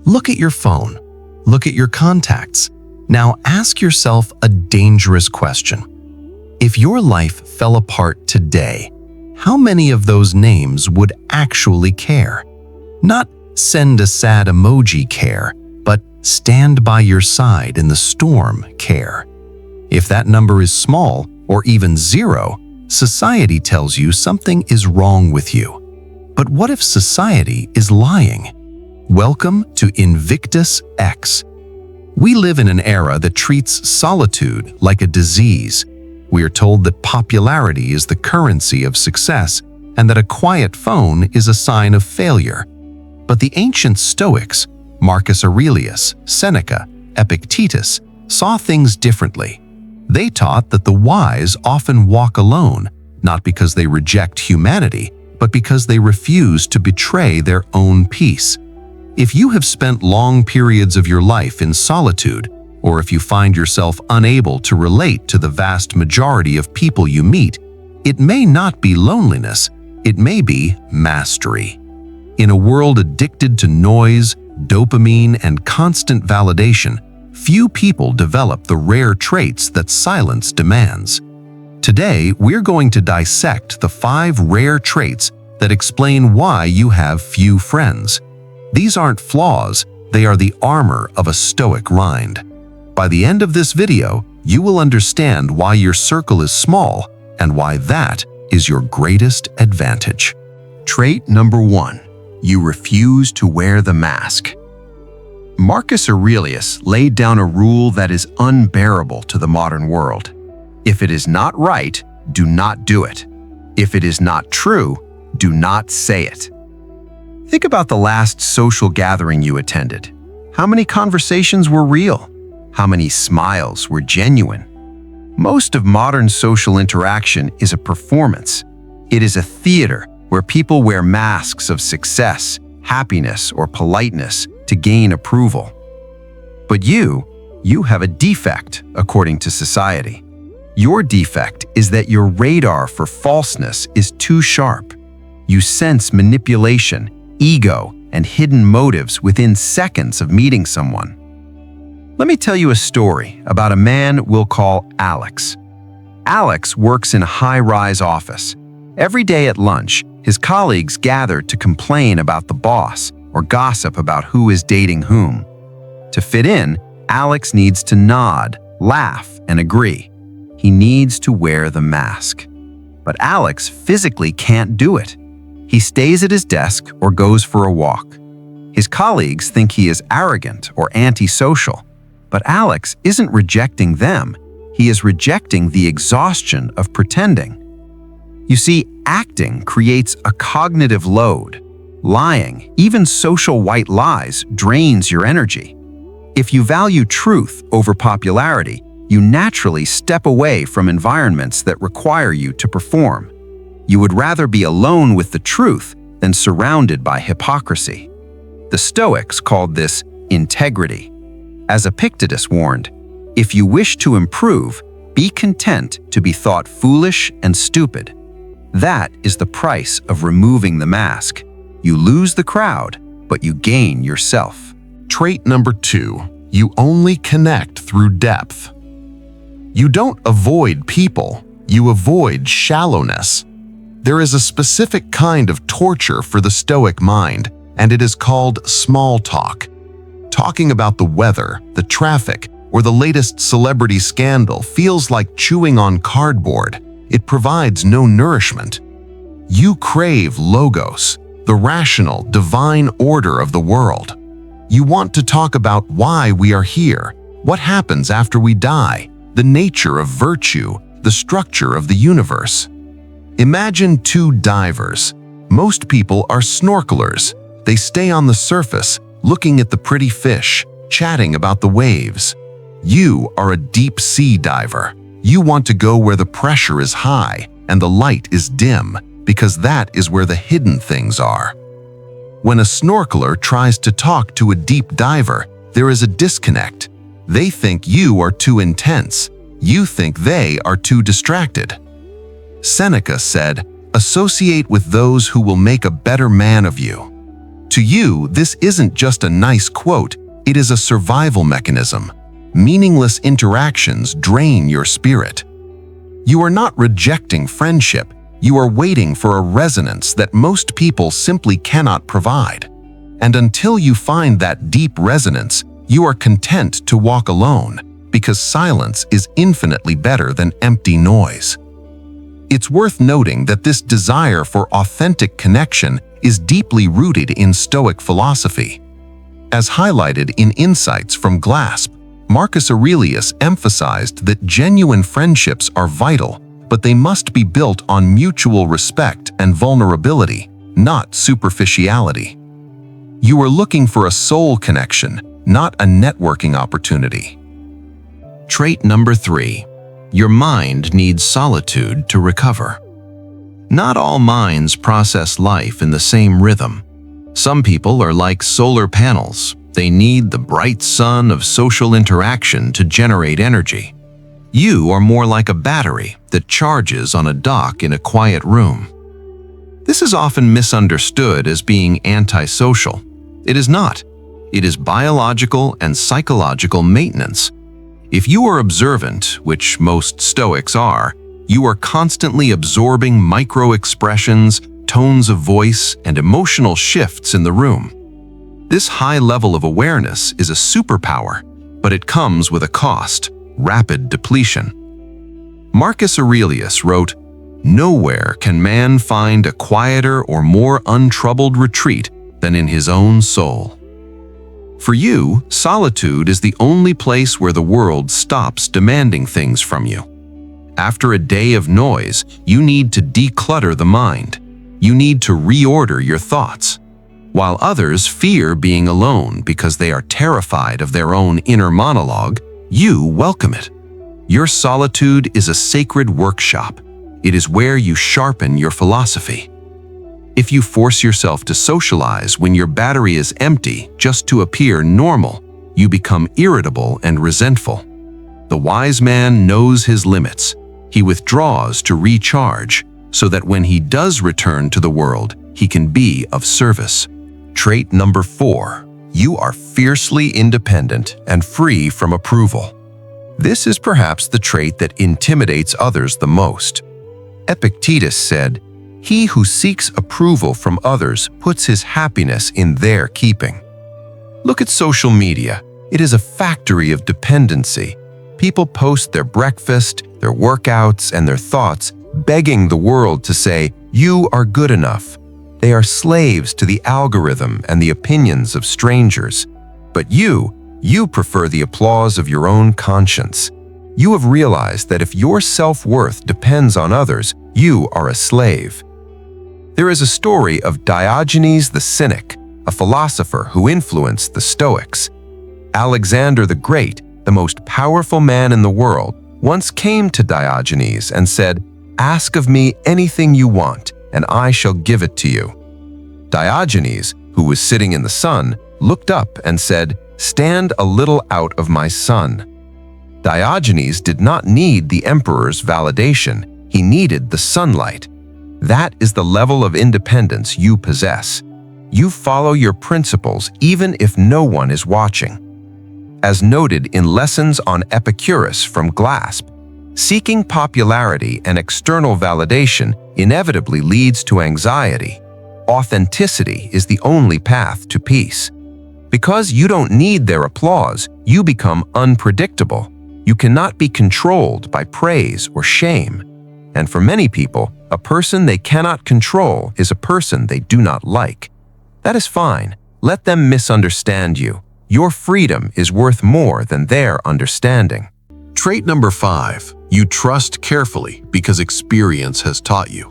Look at your phone. Look at your contacts. Now ask yourself a dangerous question. If your life fell apart today, how many of those names would actually care? Not send a sad emoji care, but stand by your side in the storm care. If that number is small or even zero, society tells you something is wrong with you. But what if society is lying? Welcome to INVICTUS X. We live in an era that treats solitude like a disease. We are told that popularity is the currency of success and that a quiet phone is a sign of failure. But the ancient Stoics, Marcus Aurelius, Seneca, Epictetus, saw things differently. They taught that the wise often walk alone, not because they reject humanity, but because they refuse to betray their own peace. If you have spent long periods of your life in solitude, or if you find yourself unable to relate to the vast majority of people you meet, it may not be loneliness, it may be mastery. In a world addicted to noise, dopamine, and constant validation, few people develop the rare traits that silence demands. Today, we're going to dissect the 5 rare traits that explain why you have few friends. These aren't flaws, they are the armor of a Stoic mind. By the end of this video, you will understand why your circle is small and why that is your greatest advantage. Trait number 1. You refuse to wear the mask. Marcus Aurelius laid down a rule that is unbearable to the modern world. If it is not right, do not do it. If it is not true, do not say it. Think about the last social gathering you attended. How many conversations were real? How many smiles were genuine? Most of modern social interaction is a performance. It is a theater where people wear masks of success, happiness, or politeness to gain approval. But you have a defect, according to society. Your defect is that your radar for falseness is too sharp. You sense manipulation, ego, and hidden motives within seconds of meeting someone. Let me tell you a story about a man we'll call Alex. Alex works in a high-rise office. Every day at lunch, his colleagues gather to complain about the boss or gossip about who is dating whom. To fit in, Alex needs to nod, laugh, and agree. He needs to wear the mask. But Alex physically can't do it. He stays at his desk or goes for a walk. His colleagues think he is arrogant or antisocial. But Alex isn't rejecting them. He is rejecting the exhaustion of pretending. You see, acting creates a cognitive load. Lying, even social white lies, drains your energy. If you value truth over popularity, you naturally step away from environments that require you to perform. You would rather be alone with the truth than surrounded by hypocrisy. The Stoics called this integrity. As Epictetus warned, if you wish to improve, be content to be thought foolish and stupid. That is the price of removing the mask. You lose the crowd, but you gain yourself. Trait number 2. You only connect through depth. You don't avoid people, you avoid shallowness. There is a specific kind of torture for the Stoic mind, and it is called small talk. Talking about the weather, the traffic, or the latest celebrity scandal feels like chewing on cardboard. It provides no nourishment. You crave logos, the rational, divine order of the world. You want to talk about why we are here, what happens after we die, the nature of virtue, the structure of the universe. Imagine 2 divers. Most people are snorkelers. They stay on the surface, looking at the pretty fish, chatting about the waves. You are a deep-sea diver. You want to go where the pressure is high and the light is dim, because that is where the hidden things are. When a snorkeler tries to talk to a deep diver, there is a disconnect. They think you are too intense. You think they are too distracted. Seneca said, "Associate with those who will make a better man of you." To you, this isn't just a nice quote, it is a survival mechanism. Meaningless interactions drain your spirit. You are not rejecting friendship, you are waiting for a resonance that most people simply cannot provide. And until you find that deep resonance, you are content to walk alone, because silence is infinitely better than empty noise. It's worth noting that this desire for authentic connection is deeply rooted in Stoic philosophy. As highlighted in Insights from Glasp, Marcus Aurelius emphasized that genuine friendships are vital, but they must be built on mutual respect and vulnerability, not superficiality. You are looking for a soul connection, not a networking opportunity. Trait number 3. Your mind needs solitude to recover. Not all minds process life in the same rhythm. Some people are like solar panels. They need the bright sun of social interaction to generate energy. You are more like a battery that charges on a dock in a quiet room. This is often misunderstood as being antisocial. It is not. It is biological and psychological maintenance. If you are observant, which most Stoics are, you are constantly absorbing micro-expressions, tones of voice, and emotional shifts in the room. This high level of awareness is a superpower, but it comes with a cost: rapid depletion. Marcus Aurelius wrote, "Nowhere can man find a quieter or more untroubled retreat than in his own soul." For you, solitude is the only place where the world stops demanding things from you. After a day of noise, you need to declutter the mind. You need to reorder your thoughts. While others fear being alone because they are terrified of their own inner monologue, you welcome it. Your solitude is a sacred workshop. It is where you sharpen your philosophy. If you force yourself to socialize when your battery is empty just to appear normal, you become irritable and resentful. The wise man knows his limits. He withdraws to recharge so that when he does return to the world, he can be of service. Trait number 4. You are fiercely independent and free from approval. This is perhaps the trait that intimidates others the most. Epictetus said, "He who seeks approval from others puts his happiness in their keeping." Look at social media. It is a factory of dependency. People post their breakfast, their workouts, and their thoughts, begging the world to say, "You are good enough." They are slaves to the algorithm and the opinions of strangers. But you prefer the applause of your own conscience. You have realized that if your self-worth depends on others, you are a slave. There is a story of Diogenes the Cynic, a philosopher who influenced the Stoics. Alexander the Great, the most powerful man in the world, once came to Diogenes and said, "Ask of me anything you want, and I shall give it to you." Diogenes, who was sitting in the sun, looked up and said, "Stand a little out of my sun." Diogenes did not need the emperor's validation. He needed the sunlight. That is the level of independence you possess. You follow your principles even if no one is watching. As noted in Lessons on Epicurus from Glasp, seeking popularity and external validation inevitably leads to anxiety. Authenticity is the only path to peace. Because you don't need their applause, you become unpredictable. You cannot be controlled by praise or shame. And for many people, a person they cannot control is a person they do not like. That is fine. Let them misunderstand you. Your freedom is worth more than their understanding. Trait number 5. You trust carefully because experience has taught you.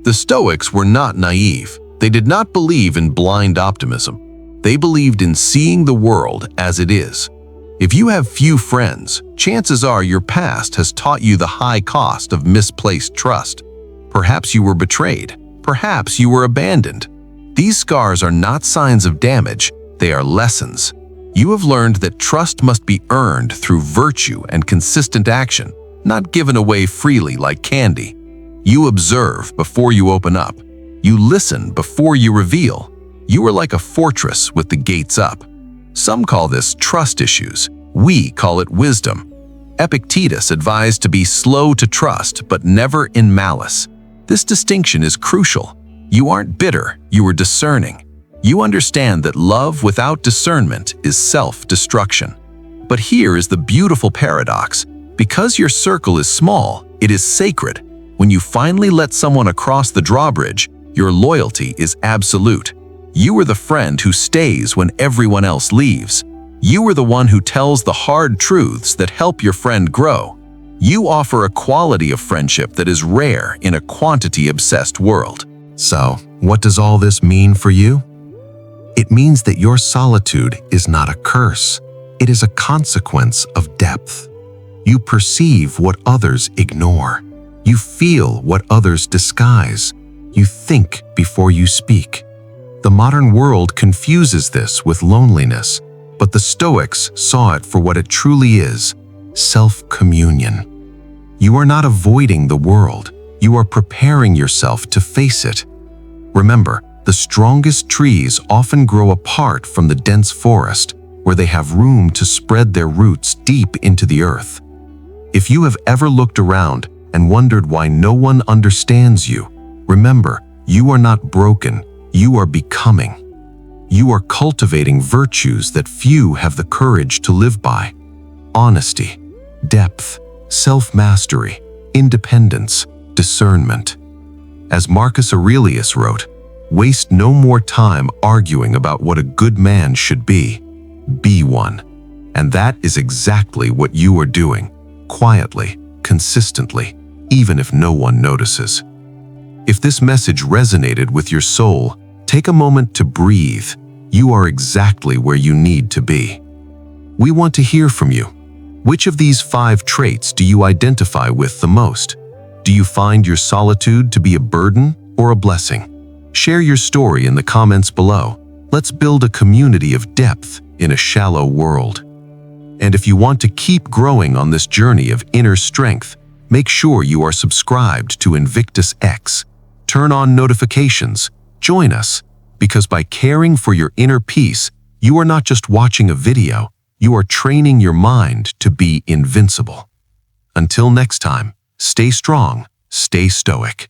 The Stoics were not naive. They did not believe in blind optimism. They believed in seeing the world as it is. If you have few friends, chances are your past has taught you the high cost of misplaced trust. Perhaps you were betrayed. Perhaps you were abandoned. These scars are not signs of damage, they are lessons. You have learned that trust must be earned through virtue and consistent action, not given away freely like candy. You observe before you open up. You listen before you reveal. You are like a fortress with the gates up. Some call this trust issues. We call it wisdom. Epictetus advised to be slow to trust, but never in malice. This distinction is crucial. You aren't bitter, you are discerning. You understand that love without discernment is self-destruction. But here is the beautiful paradox. Because your circle is small, it is sacred. When you finally let someone across the drawbridge, your loyalty is absolute. You are the friend who stays when everyone else leaves. You are the one who tells the hard truths that help your friend grow. You offer a quality of friendship that is rare in a quantity-obsessed world. So, what does all this mean for you? It means that your solitude is not a curse. It is a consequence of depth. You perceive what others ignore. You feel what others disguise. You think before you speak. The modern world confuses this with loneliness, but the Stoics saw it for what it truly is, self-communion. You are not avoiding the world. You are preparing yourself to face it. Remember, the strongest trees often grow apart from the dense forest, where they have room to spread their roots deep into the earth. If you have ever looked around and wondered why no one understands you, remember, you are not broken, you are becoming. You are cultivating virtues that few have the courage to live by. Honesty, depth, self-mastery, independence, discernment. As Marcus Aurelius wrote, "Waste no more time arguing about what a good man should be. Be one." And that is exactly what you are doing, quietly, consistently, even if no one notices. If this message resonated with your soul, take a moment to breathe. You are exactly where you need to be. We want to hear from you. Which of these 5 traits do you identify with the most? Do you find your solitude to be a burden or a blessing? Share your story in the comments below. Let's build a community of depth in a shallow world. And if you want to keep growing on this journey of inner strength, make sure you are subscribed to INVICTUS X. Turn on notifications. Join us, because by caring for your inner peace, you are not just watching a video, you are training your mind to be invincible. Until next time, stay strong, stay stoic.